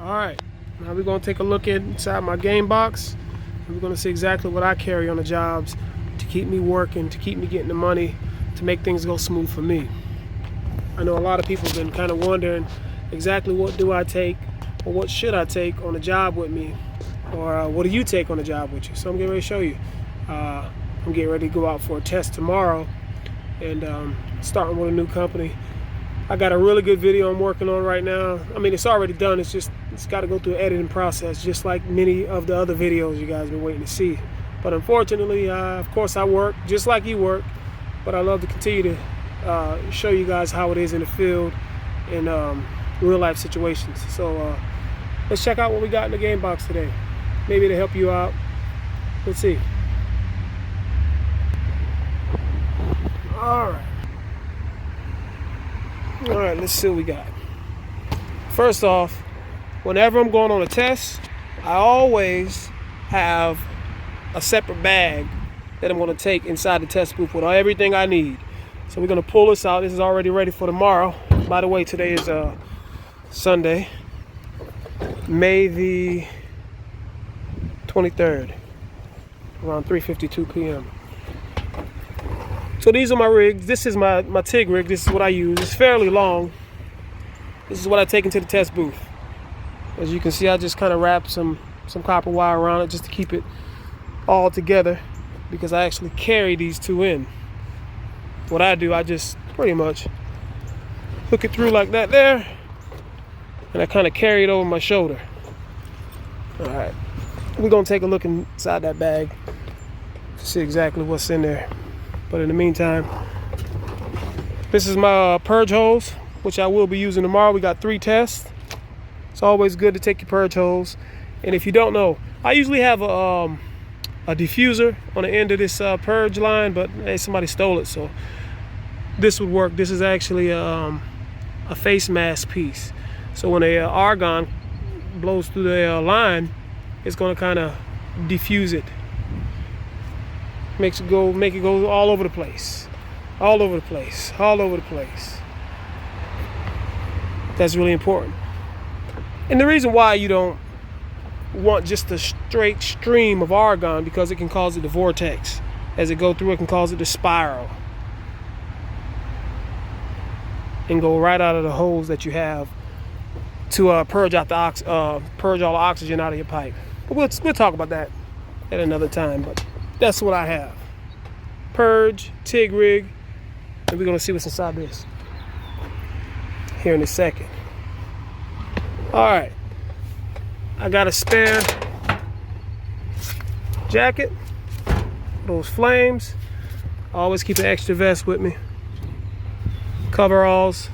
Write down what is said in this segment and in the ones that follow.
Alright, now we're going to take a look inside my game box. And we're going to see exactly what I carry on the jobs to keep me working, to keep me getting the money, to make things go smooth for me. I know a lot of people have been kind of wondering exactly what do I take or what should I take on a job with me, or what do you take on a job with you. So I'm getting ready to show you. I'm getting ready to go out for a test tomorrow and starting with a new company. I got a really good video I'm working on right now. I mean, it's already done. It's got to go through an editing process, just like many of the other videos you guys have been waiting to see. But unfortunately, of course, I work just like you work, but I love to continue to show you guys how it is in the field in real life situations. So let's check out what we got in the game box today. Maybe to help you out. Let's see. All right, let's see what we got. First off, whenever I'm going on a test, I always have a separate bag that I'm going to take inside the test booth with everything I need. So we're going to pull this out. This is already ready for tomorrow. By the way, today is Sunday, May the 23rd, around 3:52 p.m. So these are my rigs. This is my TIG rig. This is what I use. It's fairly long. This is what I take into the test booth. As you can see, I just kind of wrap some copper wire around it just to keep it all together, because I actually carry these two in. What I do, I just pretty much hook it through like that there, and I kind of carry it over my shoulder. All right, we're gonna take a look inside that bag to see exactly what's in there. But in the meantime, this is my purge hose, which I will be using tomorrow. We got 3 tests. It's always good to take your purge hose. And if you don't know, I usually have a diffuser on the end of this purge line, but hey, somebody stole it, so this would work. This is actually a face mask piece. So when the argon blows through the line, it's going to kind of diffuse it. Make it go all over the place. All over the place. All over the place. That's really important. And the reason why you don't want just a straight stream of argon, because it can cause it to vortex. As it go through, it can cause it to spiral and go right out of the hose that you have to purge out purge all the oxygen out of your pipe. But we'll talk about that at another time. But that's what I have. Purge, TIG rig, and we're gonna see what's inside this here in a second. All right, I got a spare jacket, those flames. I always keep an extra vest with me. Coveralls,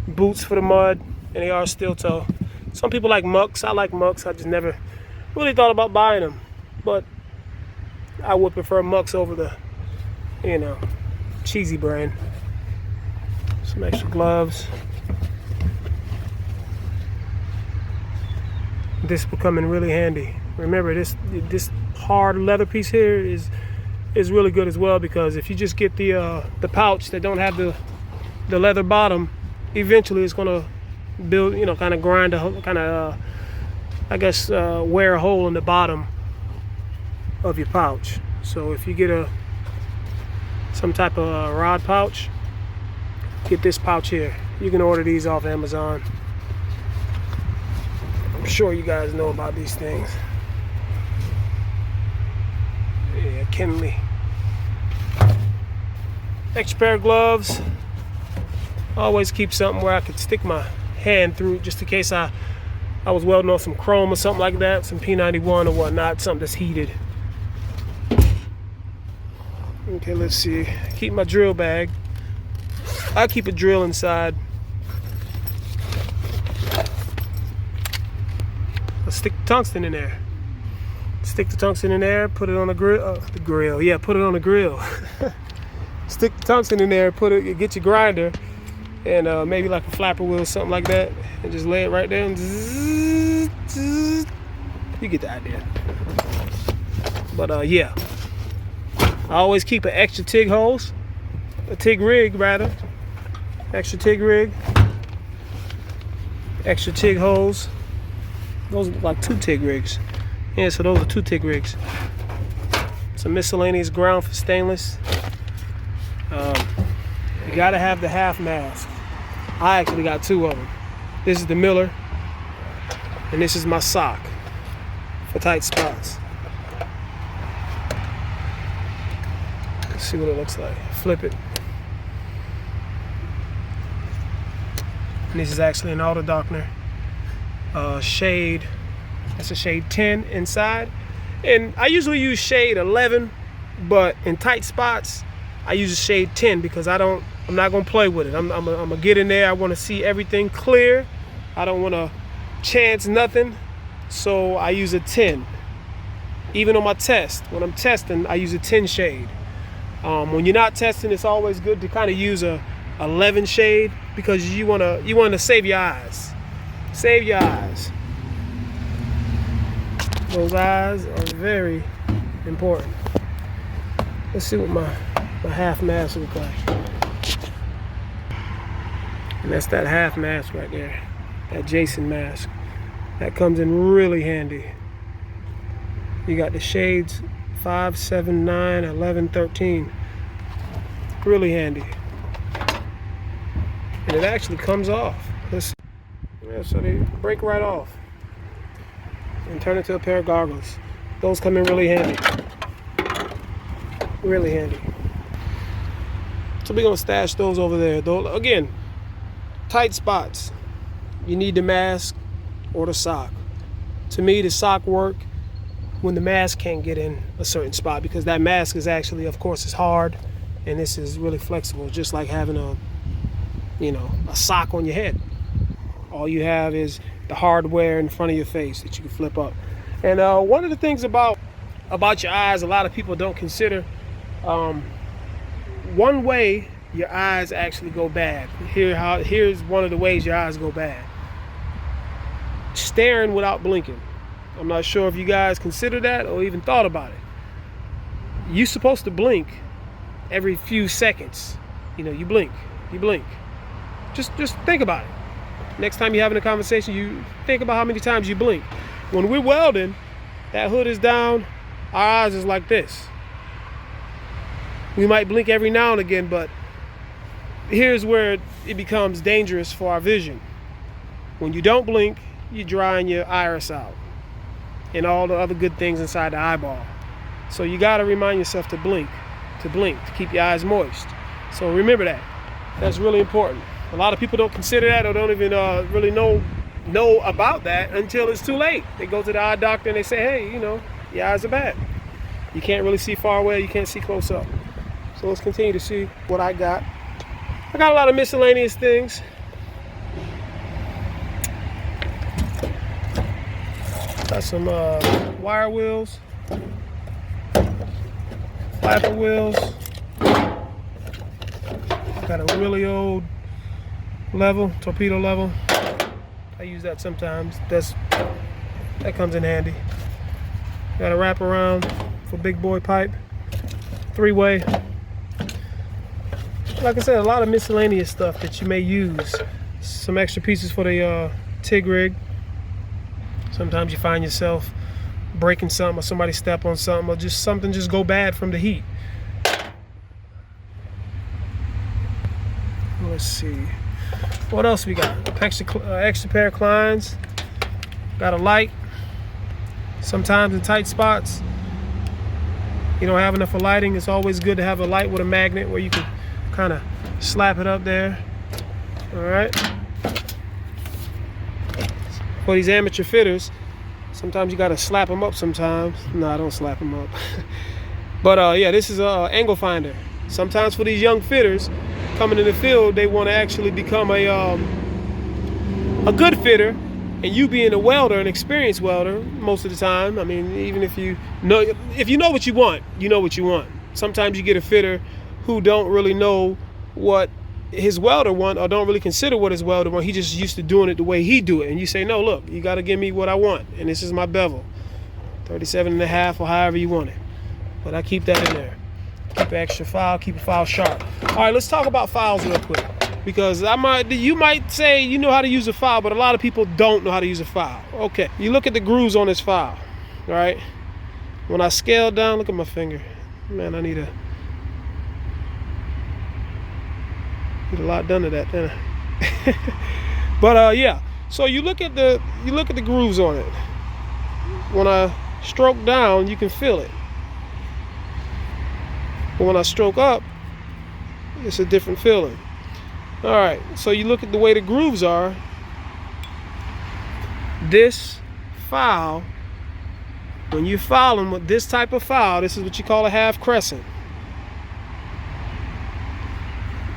boots for the mud, and they are steel toe. Some people like mucks. I like mucks. I just never really thought about buying them, but I would prefer mucks over the, cheesy brand. Some extra gloves. This will come in really handy. Remember, this hard leather piece here is really good as well, because if you just get the pouch that don't have the leather bottom, eventually it's gonna build, kind of grind wear a hole in the bottom of your pouch. So if you get some type of rod pouch, get this pouch here. You can order these off Amazon. I'm sure you guys know about these things. Yeah, Kenley. Extra pair of gloves. Always keep something where I could stick my hand through, just in case I was welding on some chrome or something like that, some P91 or whatnot, something that's heated. Okay, let's see. Keep my drill bag. I keep a drill inside. I'll stick the tungsten in there. Stick the tungsten in there, put it on the grill. Yeah, put it on the grill. Stick the tungsten in there, get your grinder, and maybe like a flapper wheel, something like that, and just lay it right there, and zzz, you get the idea. But yeah, I always keep an extra TIG hose, a TIG rig rather, extra TIG rig, extra TIG holes. Those are like 2 TIG rigs. Yeah, so those are 2 TIG rigs. Some miscellaneous ground for stainless. You gotta have the half mask. I actually got 2 of them. This is the Miller, and this is my sock for tight spots. Let's see what it looks like. Flip it. And this is actually an auto darkener. Shade, that's a shade 10 inside. And I usually use shade 11, but in tight spots, I use a shade 10 because I'm not gonna play with it. I'm gonna get in there. I wanna see everything clear. I don't wanna chance nothing. So I use a 10. Even on my test, when I'm testing, I use a 10 shade. When you're not testing, it's always good to kind of use a 11 shade because you wanna save your eyes. Save your eyes. Those eyes are very important. Let's see what my half mask look like. And that's that half mask right there. That Jason mask. That comes in really handy. You got the shades 5, 7, 9, 11, 13. Really handy. And it actually comes off. Yeah, so they break right off and turn into a pair of goggles. Those come in really handy. Really handy. So we're gonna stash those over there. Though again, tight spots. You need the mask or the sock. To me, the sock work when the mask can't get in a certain spot because that mask is actually, of course, is hard, and this is really flexible, just like having a sock on your head. All you have is the hardware in front of your face that you can flip up. And one of the things about your eyes, a lot of people don't consider. One way your eyes actually go bad. Here's one of the ways your eyes go bad. Staring without blinking. I'm not sure if you guys consider that or even thought about it. You're supposed to blink every few seconds. You blink. Just think about it. Next time you're having a conversation, you think about how many times you blink. When we're welding, that hood is down, our eyes is like this. We might blink every now and again, but here's where it becomes dangerous for our vision. When you don't blink, you're drying your iris out and all the other good things inside the eyeball. So you gotta remind yourself to blink, to keep your eyes moist. So remember that. That's really important. A lot of people don't consider that or don't even really know about that until it's too late. They go to the eye doctor and they say, hey, your eyes are bad. You can't really see far away, you can't see close up. So let's continue to see what I got. I got a lot of miscellaneous things. Got some wire wheels, flapper wheels. Got a really old level, torpedo level. I use that sometimes. That comes in handy. Got a wrap around for big boy pipe, 3-way. Like I said, a lot of miscellaneous stuff that you may use. Some extra pieces for the TIG rig. Sometimes you find yourself breaking something or somebody step on something or just something just go bad from the heat. Let's see. What else we got? Extra pair of Kleins. Got a light. Sometimes in tight spots, you don't have enough of lighting. It's always good to have a light with a magnet where you can kind of slap it up there. All right. For these amateur fitters, sometimes you got to slap them up sometimes. No, I don't slap them up. But yeah, this is an angle finder. Sometimes for these young fitters coming in the field, they want to actually become a good fitter, and you being a welder, an experienced welder most of the time. I mean, even if you know what you want, you know what you want. Sometimes you get a fitter who don't really know what his welder want or don't really consider what his welder want. He just used to doing it the way he do it, and you say, no, look, you got to give me what I want, and this is my bevel, 37.5 or however you want it. But I keep that in there. Keep an extra file, keep a file sharp. All right, let's talk about files real quick because you might say you know how to use a file, but a lot of people don't know how to use a file. Okay, you look at the grooves on this file, right? When I scale down, look at my finger. Man, I need a lot done to that, didn't I? But yeah. So you look at the grooves on it. When I stroke down, you can feel it. But when I stroke up, it's a different feeling. All right, so you look at the way the grooves are. This file, when you're filing with this type of file, this is what you call a half crescent.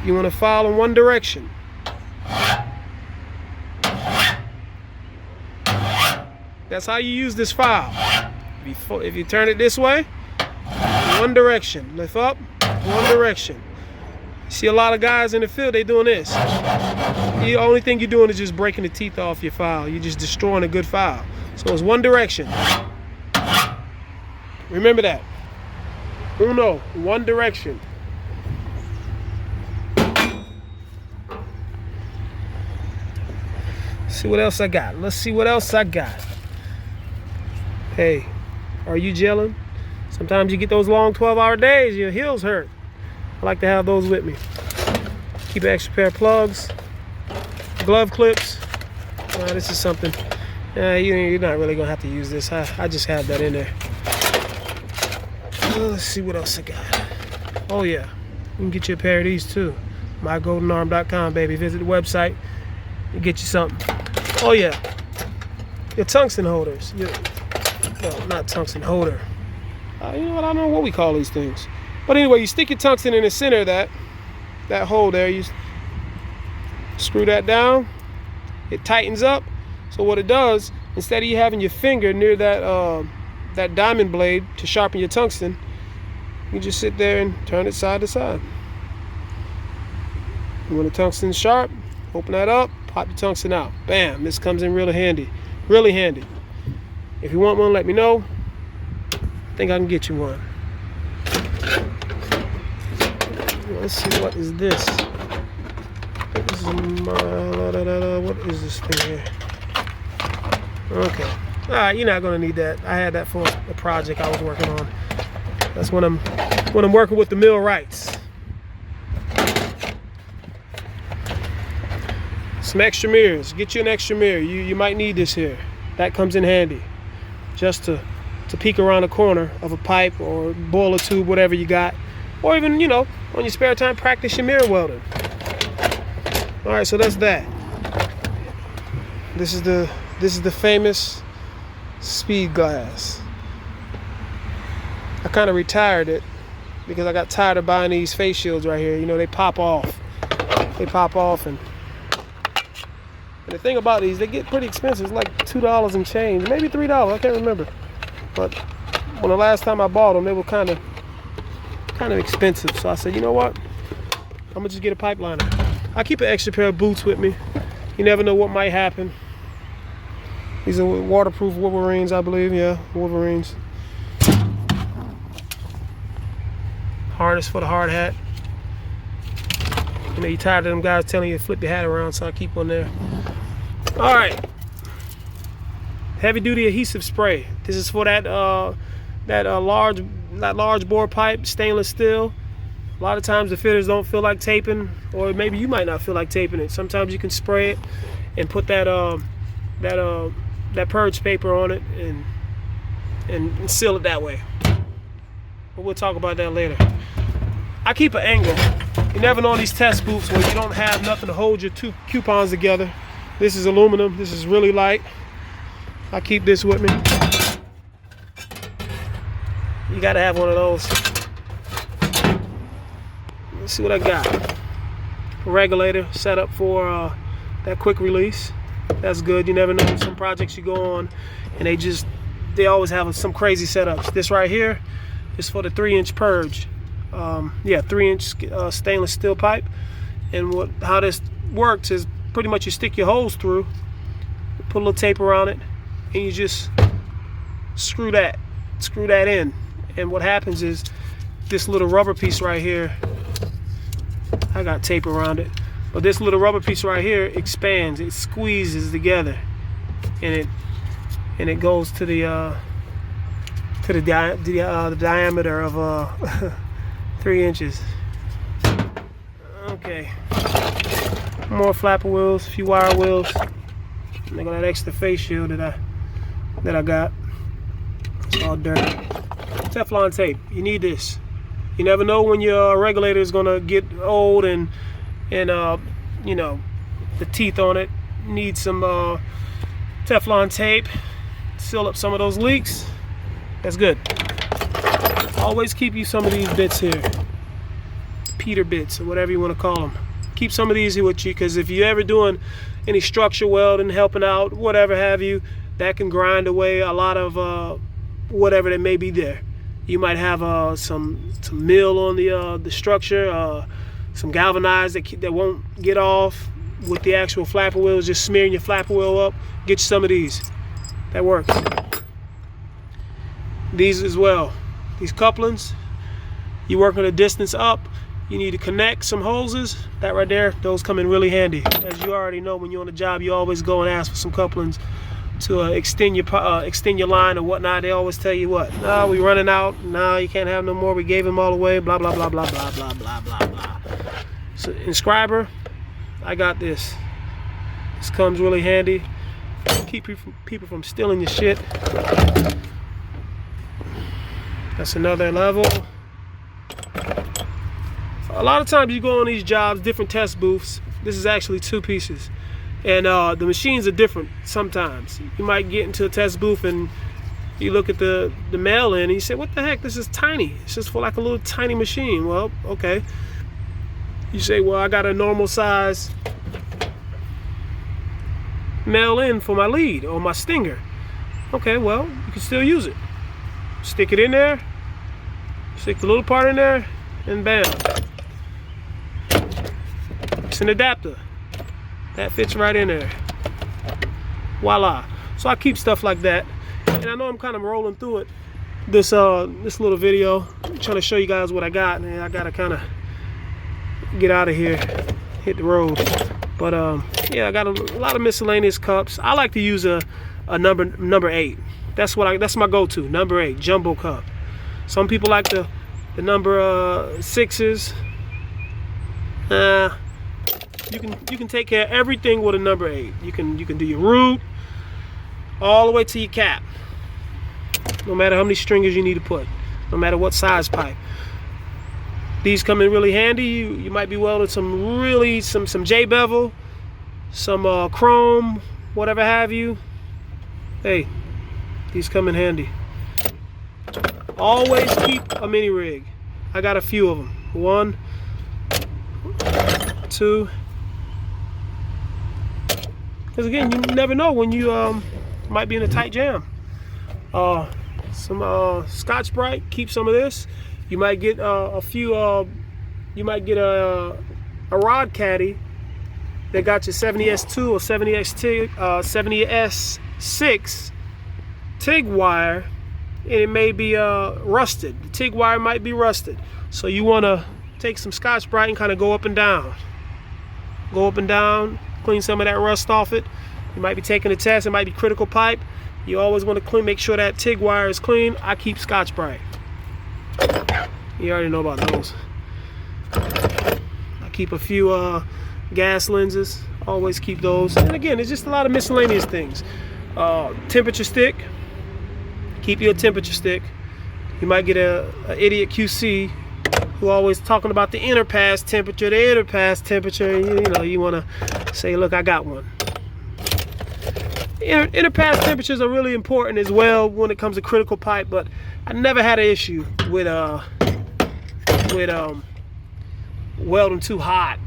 You want to file in one direction. That's how you use this file. If you turn it this way, one direction. Lift up, one direction. See a lot of guys in the field, they doing this. The only thing you're doing is just breaking the teeth off your file. You're just destroying a good file. So it's one direction. Remember that. Uno, one direction. See what else I got. Let's see what else I got. Hey, are you gelling? Sometimes you get those long 12-hour days, your heels hurt. I like to have those with me. Keep an extra pair of plugs, glove clips. This is something. You're not really gonna have to use this. I just have that in there. Let's see what else I got. Oh yeah, you can get you a pair of these too. MyGoldenArm.com, baby. Visit the website and get you something. Oh yeah, your tungsten holders. Well, not tungsten holder. You know what? I don't know what we call these things. But anyway, you stick your tungsten in the center of that hole there. You screw that down. It tightens up. So what it does, instead of you having your finger near that diamond blade to sharpen your tungsten, you just sit there and turn it side to side. And when the tungsten's sharp, open that up, pop your tungsten out. Bam! This comes in really handy. Really handy. If you want one, let me know. I think I can get you one. Let's see, what is this? What is this thing here? Okay. All right, you're not gonna need that. I had that for a project I was working on. That's when I'm working with the millwrights. Some extra mirrors. Get you an extra mirror. You might need this here. That comes in handy. Just to peek around the corner of a pipe or boiler tube, whatever you got. Or even, you know, on your spare time, practice your mirror welding. All right, so that's that. This is the famous speed glass. I kind of retired it because I got tired of buying these face shields right here. You know, they pop off. They pop off, and the thing about these, they get pretty expensive. It's like $2 and change, maybe $3. I can't remember. But when the last time I bought them, they were kind of expensive. So I said, you know what? I'm gonna just get a pipe liner. I keep an extra pair of boots with me. You never know what might happen. These are waterproof Wolverines, I believe. Yeah, Wolverines. Harness for the hard hat. You know, you're tired of them guys telling you to flip your hat around, so I keep one there. All right. Heavy duty adhesive spray. This is for that large bore pipe, stainless steel. A lot of times the fitters don't feel like taping, or maybe you might not feel like taping it. Sometimes you can spray it and put that purge paper on it and seal it that way. But we'll talk about that later. I keep an angle. You never know in these test booths where you don't have nothing to hold your two coupons together. This is aluminum. This is really light. I keep this with me. You gotta have one of those. Let's see what I got. A regulator set up for that quick release. That's good. You never know. Some projects you go on and they always have some crazy setups. This right here is for the 3-inch purge. 3-inch stainless steel pipe. And how this works is pretty much you stick your hose through, put a little tape around it, and you just screw that in. And what happens is this little rubber piece right here, I got tape around it. But this little rubber piece right here expands, it squeezes together, and it goes to the diameter of 3 inches. Okay, more flapper wheels, a few wire wheels. And they got that extra face shield that I got. It's all dirty. Teflon tape. You need this. You never know when your regulator is gonna get old and you know, the teeth on it need some Teflon tape. Seal up some of those leaks. That's good. Always keep you some of these bits here. Peter bits, or whatever you want to call them. Keep some of these here with you, because if you're ever doing any structure welding, helping out, whatever have you, that can grind away a lot of whatever that may be there. You might have some mill on the structure, some galvanized that won't get off with the actual flapper wheels. Just smearing your flapper wheel up. Get you some of these. That works. These as well. These couplings. You working a distance up. You need to connect some hoses. That right there, those come in really handy. As you already know, when you're on the job, you always go and ask for some couplings to extend your line or whatnot. They always tell you what? No, we running out. No, you can't have no more. We gave them all away. Blah blah blah blah blah blah blah blah blah. So inscriber, I got this. This comes really handy. Keep people from stealing your shit. That's another level. A lot of times you go on these jobs, different test booths. This is actually 2 pieces. And the machines are different sometimes. You might get into a test booth and you look at the mail in and you say, what the heck, this is tiny. It's just for like a little tiny machine. Well, okay. You say, well, I got a normal size mail in for my lead or my stinger. Okay, well, you can still use it. Stick it in there, stick the little part in there, and bam. It's an adapter. That fits right in there. Voila. So I keep stuff like that. And I know I'm kind of rolling through it. This little video. I'm trying to show you guys what I got. And I gotta kind of get out of here. Hit the road. But yeah, I got a lot of miscellaneous cups. I like to use a number 8. That's my go-to. Number 8, jumbo cup. Some people like the number 6s. You can take care of everything with a number 8. You can do your root all the way to your cap. No matter how many stringers you need to put, no matter what size pipe. These come in really handy. You might be welding some J bevel, some chrome, whatever have you. Hey, these come in handy. Always keep a mini rig. I got a few of them. 1, 2. Because again, you never know when you might be in a tight jam. Some Scotch-Brite. Keep some of this. You might get a few. You might get a rod caddy that got your 70S2 or 70S6 TIG wire, and it may be rusted. The TIG wire might be rusted, so you want to take some Scotch-Brite and kind of go up and down. Go up and down. Clean some of that rust off it. You might be taking a test. It might be critical pipe. You always want to make sure that TIG wire is clean. I keep Scotch-Brite. You already know about those. I keep a few gas lenses. Always keep those. And again, it's just a lot of miscellaneous things. Temperature stick. Keep your temperature stick. You might get a idiot QC who always talking about the inner pass temperature, the inner pass temperature. You want to say, look, I got one. Inner pass temperatures are really important as well when it comes to critical pipe, but I never had an issue with welding too hot.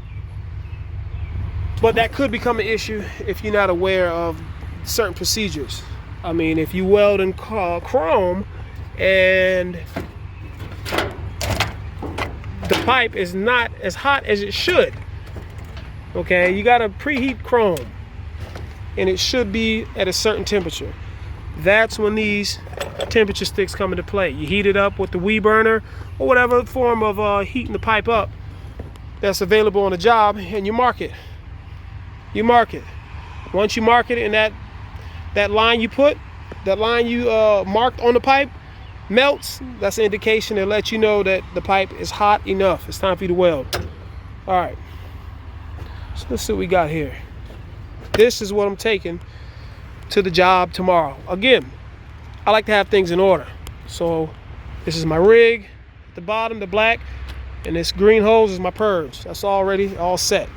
But that could become an issue if you're not aware of certain procedures. I mean, if you weld in chrome and the pipe is not as hot as it should, okay, you got to preheat chrome and it should be at a certain temperature. That's when these temperature sticks come into play. You heat it up with the Wee burner or whatever form of heating the pipe up, that's available on the job, and you mark it. You mark it. Once you mark it, and that line you marked on the pipe melts, that's an indication to let you know that the pipe is hot enough. It's time for you to weld. All right. So let's see what we got here. This is what I'm taking to the job tomorrow. Again, I like to have things in order. So this is my rig at the bottom, the black, and this green hose is my purge. That's already all set.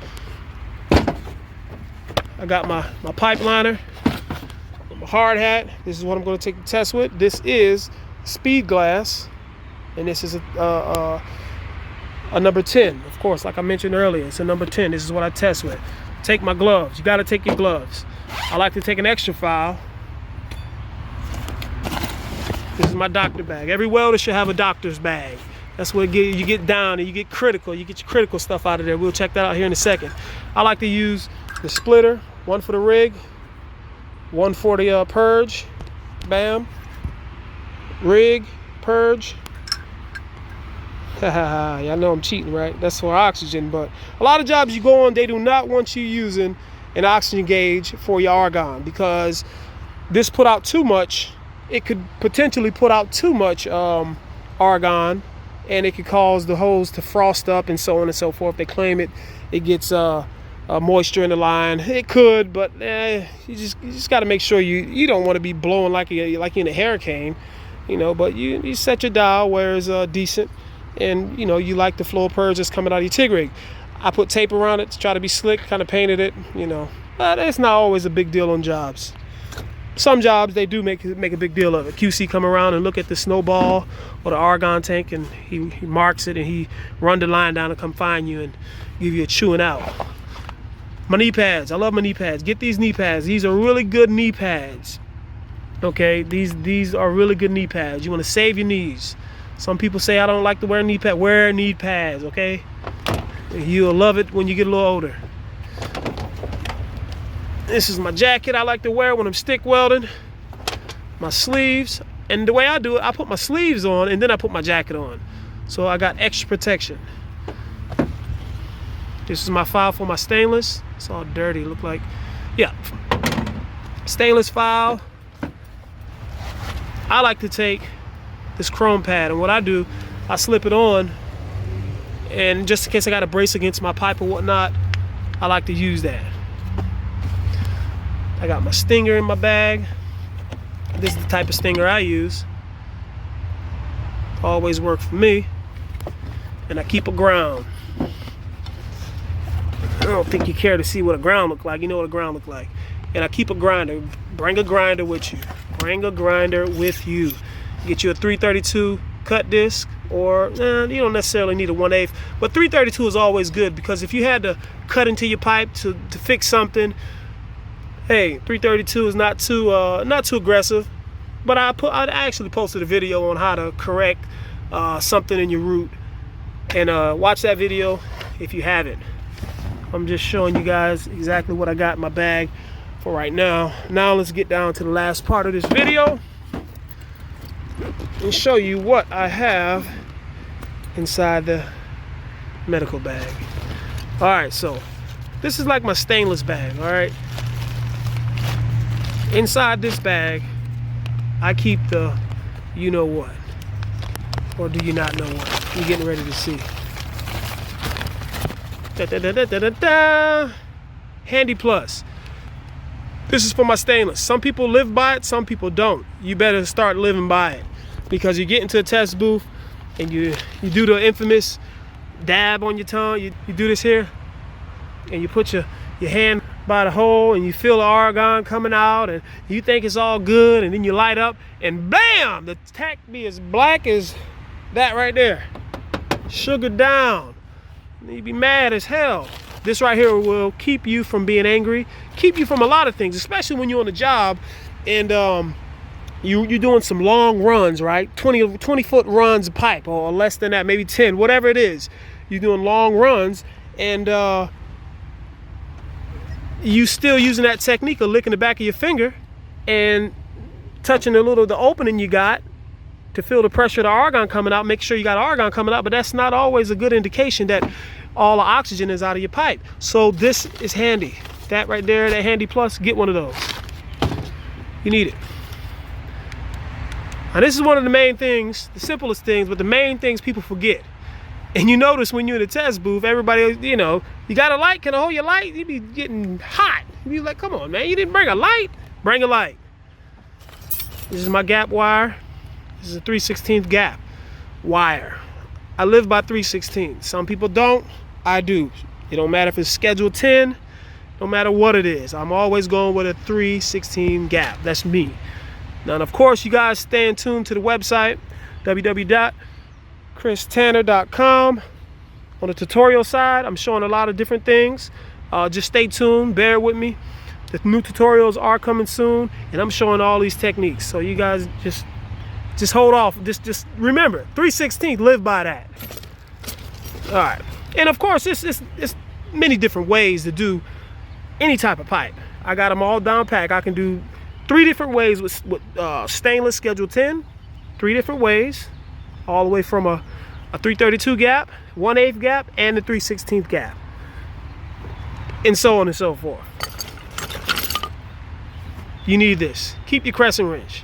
I got my pipe liner, my hard hat. This is what I'm going to take the test with. This is speed glass, and this is a number 10. Of course, like I mentioned earlier, it's a number 10. This is what I test with. Take my gloves. You got to take your gloves. I like to take an extra file. This is my doctor bag. Every welder should have a doctor's bag. That's where you get down and you get critical. You get your critical stuff out of there. We'll check that out here in a second. I like to use the splitter, one for the rig, one for the purge. Bam. Rig, purge. Y'all know I'm cheating, right? That's for oxygen, but a lot of jobs you go on, they do not want you using an oxygen gauge for your argon, because this put out too much. It could potentially put out too much argon, and it could cause the hose to frost up and so on and so forth. They claim it gets moisture in the line. It could, but you just got to make sure you don't want to be blowing like you're in a hurricane, you know. But you set your dial where it's decent, and you know you like the flow of purge that's coming out of your TIG rig. I put tape around it to try to be slick, kind of painted it, you know. But it's not always a big deal on jobs. Some jobs they do make a big deal of it. QC come around and look at the snowball or the argon tank, and he marks it, and he run the line down and come find you and give you a chewing out. My knee pads, I love my knee pads. Get these knee pads. These are really good knee pads. Okay, these are really good knee pads. You want to save your knees. Some people say I don't like to wear knee pads. Wear knee pads, okay? You'll love it when you get a little older. This is my jacket I like to wear when I'm stick welding. My sleeves. And the way I do it, I put my sleeves on and then I put my jacket on. So I got extra protection. This is my file for my stainless. It's all dirty, look like. Yeah. Stainless file. I like to take this chrome pad, and what I do, I slip it on, and just in case I got a brace against my pipe or whatnot, I like to use that. I got my stinger in my bag. This is the type of stinger I use. Always work for me. And I keep a ground. I don't think you care to see what a ground look like. You know what a ground look like. And I keep a grinder. Bring a grinder with you. Bring a grinder with you. Get you a 332 cut disc, or you don't necessarily need a 1/8, but 332 is always good, because if you had to cut into your pipe to fix something, hey, 332 is not too aggressive. But I actually posted a video on how to correct something in your root, and watch that video if you haven't. I'm just showing you guys exactly what I got in my bag for right now. Now let's get down to the last part of this video and show you what I have inside the medical bag. All right, so this is like my stainless bag. All right, inside this bag I keep the you know what, or do you not know what? You're getting ready to see. Da, da, da, da, da, da, da. Handy Plus. This is for my stainless. Some people live by it, some people don't. You better start living by it, because you get into a test booth and you do the infamous dab on your tongue. You do this here, and you put your hand by the hole, and you feel the argon coming out, and you think it's all good, and then you light up, and bam, the tack be as black as that right there. Sugar down. And you be mad as hell. This right here will keep you from being angry, keep you from a lot of things, especially when you're on the job and you're doing some long runs, right? 20-foot runs of pipe, or less than that, maybe 10, whatever it is. You're doing long runs, and you still using that technique of licking the back of your finger and touching the opening you got to feel the pressure of the argon coming out. Make sure you got argon coming out, but that's not always a good indication that all the oxygen is out of your pipe. So this is handy. That right there, that handy plus, get one of those. You need it. Now this is one of the main things, the simplest things, but the main things people forget. And you notice when you're in the test booth, everybody, you know, you got a light, can I hold your light? You be getting hot. You be like, come on, man, you didn't bring a light? Bring a light. This is my gap wire. This is a 3/16 gap wire. I live by 3/16. Some people don't, I do. It don't matter if it's schedule 10, no matter what it is. I'm always going with a 3/16 gap. That's me. Now, and of course, you guys stay in tune to the website, www.ChrisTaner.com. On the tutorial side, I'm showing a lot of different things. Just stay tuned, bear with me. The new tutorials are coming soon, and I'm showing all these techniques. So you guys just hold off. Just remember, 3/16, live by that. All right. And of course, it's many different ways to do any type of pipe. I got them all down pack. I can do 3 different ways with stainless schedule 10, 3 different ways, all the way from a 3/32 gap, 1/8 gap, and the 3/16 gap, and so on and so forth. You need this. Keep your crescent wrench,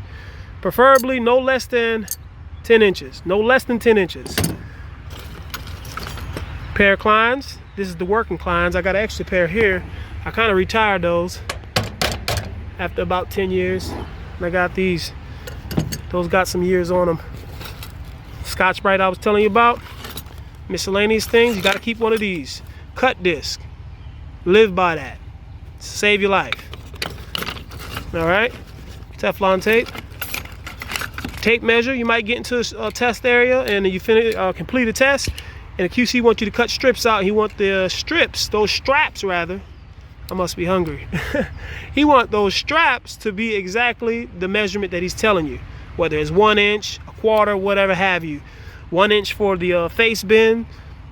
preferably no less than 10 inches. No less than 10 inches. Pair of Kleins. This is the working Kleins. I got an extra pair here. I kind of retired those after about 10 years. And I got these. Those got some years on them. Scotch-Brite I was telling you about. Miscellaneous things. You got to keep one of these. Cut disc. Live by that. Save your life. All right. Teflon tape. Tape measure. You might get into a test area and you complete a test, and the QC wants you to cut strips out. He wants the strips, those straps rather. I must be hungry. He wants those straps to be exactly the measurement that he's telling you, whether it's 1 inch, a quarter, whatever have you. 1 inch for the face bend,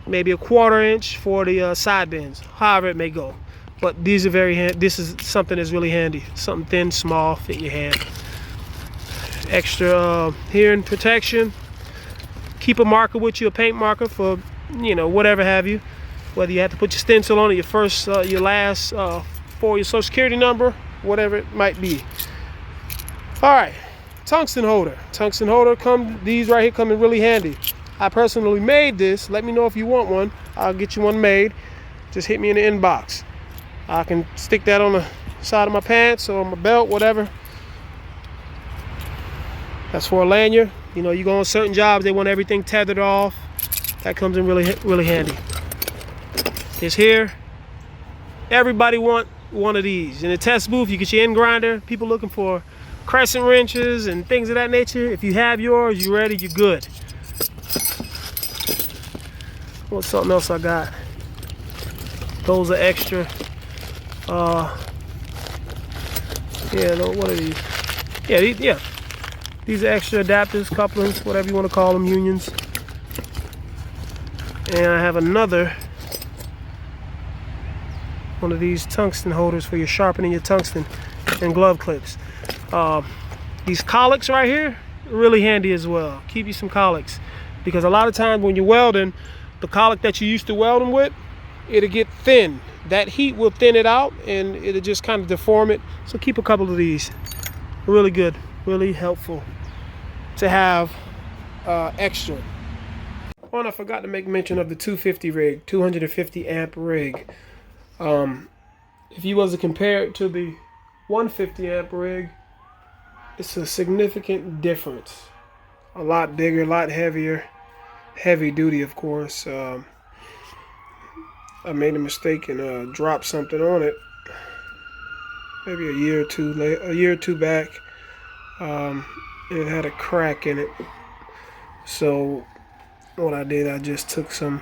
maybe a 1/4 inch for the side bends, however it may go. But these are very handy. This is something that's really handy. Something thin, small, fit in your hand. Extra hearing protection. Keep a marker with you, a paint marker for, you know, whatever have you. Whether you have to put your stencil on it, your first, your last, for your social security number, whatever it might be. All right, tungsten holder. Tungsten holder, these right here come in really handy. I personally made this. Let me know if you want one. I'll get you one made. Just hit me in the inbox. I can stick that on the side of my pants or my belt, whatever. That's for a lanyard. You know, you go on certain jobs, they want everything tethered off. That comes in really handy. This here, everybody want one of these. In the test booth, you get your end grinder. People looking for crescent wrenches and things of that nature. If you have yours, you're ready, you're good. What's something else I got? Those are extra. Yeah, no, what are these? Yeah, these are extra adapters, couplings, whatever you want to call them, unions. And I have another one of these tungsten holders for your sharpening your tungsten and glove clips. These colics right here, really handy as well. Keep you some colics, because a lot of times when you're welding, the colic that you used to welding with, it'll get thin. That heat will thin it out and it'll just kind of deform it. So keep a couple of these. Really good, really helpful to have extra. Oh, and I forgot to make mention of the 250 rig, 250 amp rig. If you was to compare it to the 150 amp rig, it's a significant difference. A lot bigger, a lot heavier, heavy duty, of course. I made a mistake and dropped something on it. Maybe a year or two back. It had a crack in it. So what I did, I just took some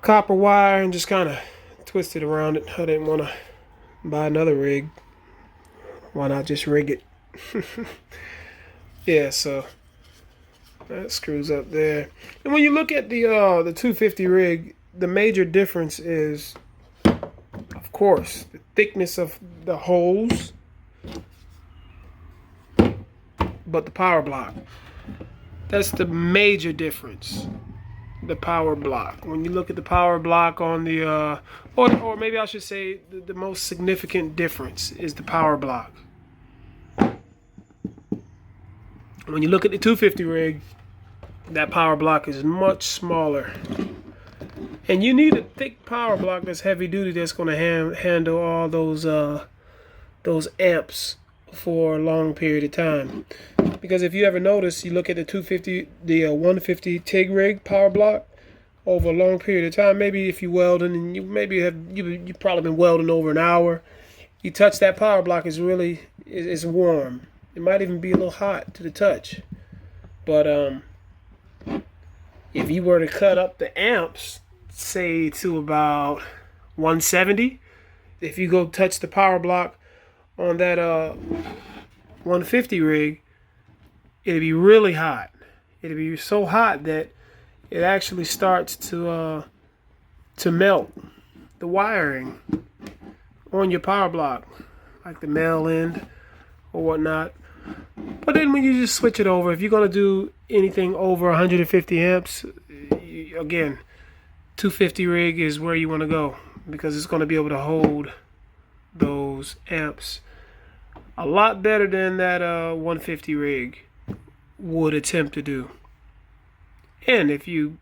copper wire and just kind of twisted around it. I didn't want to buy another rig. Why not just rig it? Yeah, so that screws up there. And when you look at the 250 rig, the major difference is, of course, the thickness of the holes, but the power block. That's the major difference. the power block. When you look at the power block on the, or maybe I should say the most significant difference is the power block. When you look at the 250 rig, that power block is much smaller. And you need a thick power block that's heavy duty, that's going to handle all those amps for a long period of time. Because if you ever notice, you look at the 250, the 150 TIG rig power block over a long period of time. Maybe if you welding and you've probably been welding over an hour, you touch that power block, is warm. It might even be a little hot to the touch. But if you were to cut up the amps, say to about 170, if you go touch the power block on that 150 rig, it'll be really hot. It'll be so hot that it actually starts to melt the wiring on your power block, like the male end or whatnot. But then when you just switch it over, if you're going to do anything over 150 amps, again, 250 rig is where you want to go, because it's going to be able to hold those amps a lot better than that 150 rig would attempt to do. And if you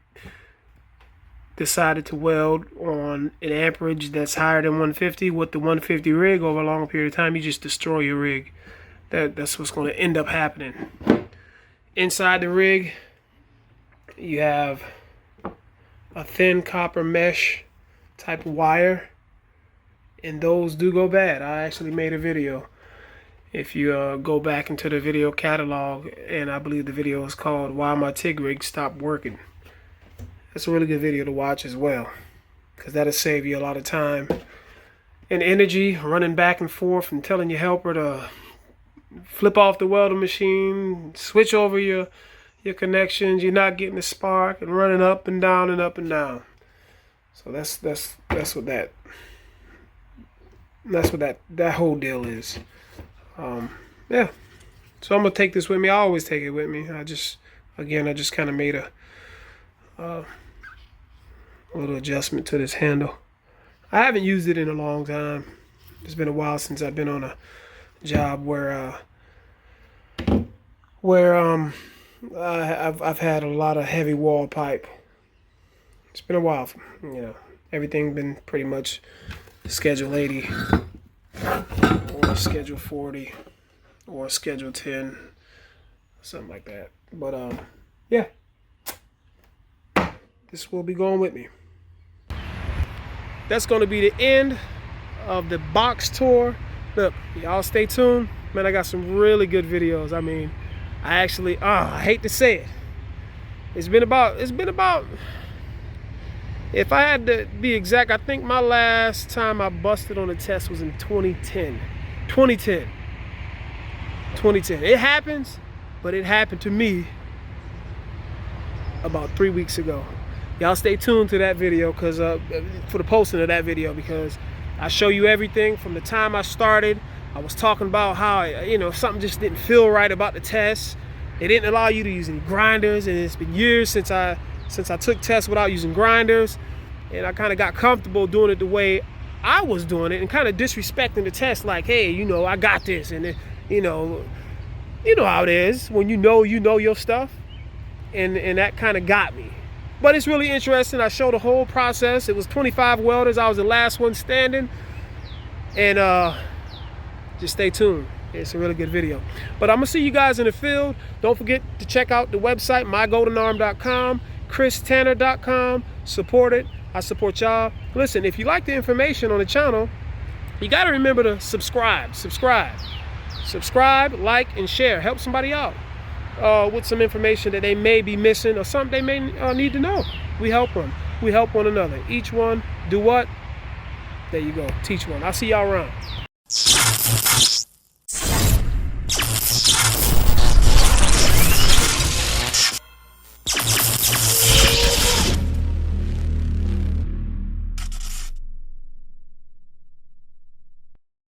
decided to weld on an amperage that's higher than 150 with the 150 rig over a long period of time, you just destroy your rig. That's what's going to end up happening. Inside the rig, you have a thin copper mesh type of wire, and those do go bad. I actually made a video. If you go back into the video catalog, and I believe the video is called "Why My TIG Rig Stopped Working." That's a really good video to watch as well, because that'll save you a lot of time and energy running back and forth and telling your helper to flip off the welding machine, switch over your connections. You're not getting the spark, and running up and down and up and down. So that's what that whole deal is. Yeah. So I'm gonna take this with me. I always take it with me. I just kind of made a little adjustment to this handle. I haven't used it in a long time. It's been a while since I've been on a job where I've had a lot of heavy wall pipe. It's been a while, everything been pretty much schedule 80 or schedule 40 or schedule 10, something like that. But yeah, this will be going with me. That's going to be the end of the box tour. Look, y'all stay tuned. Man, I got some really good videos. I mean, I hate to say it. It's been about, if I had to be exact, I think my last time I busted on a test was in 2010. 2010. It happens, but it happened to me about 3 weeks ago. Y'all stay tuned to that video, because for the posting of that video, because I show you everything from the time I started. I was talking about how, something just didn't feel right about the test. They didn't allow you to use any grinders, and it's been years since I took tests without using grinders, and I kind of got comfortable doing it the way I was doing it, and kind of disrespecting the test, like, hey, I got this, and you know how it is when you know your stuff, and that kind of got me. But it's really interesting. I showed the whole process. It was 25 welders. I was the last one standing, and just stay tuned. It's a really good video. But I'm gonna see you guys in the field. Don't forget to check out the website, mygoldenarm.com, ChrisTaner.com. Support it. I support y'all. Listen, if you like the information on the channel, you got to remember to subscribe, like, and share. Help somebody out with some information that they may be missing, or something they may need to know. We help them. We help one another. Each one do what? There you go. Teach one. I'll see y'all around.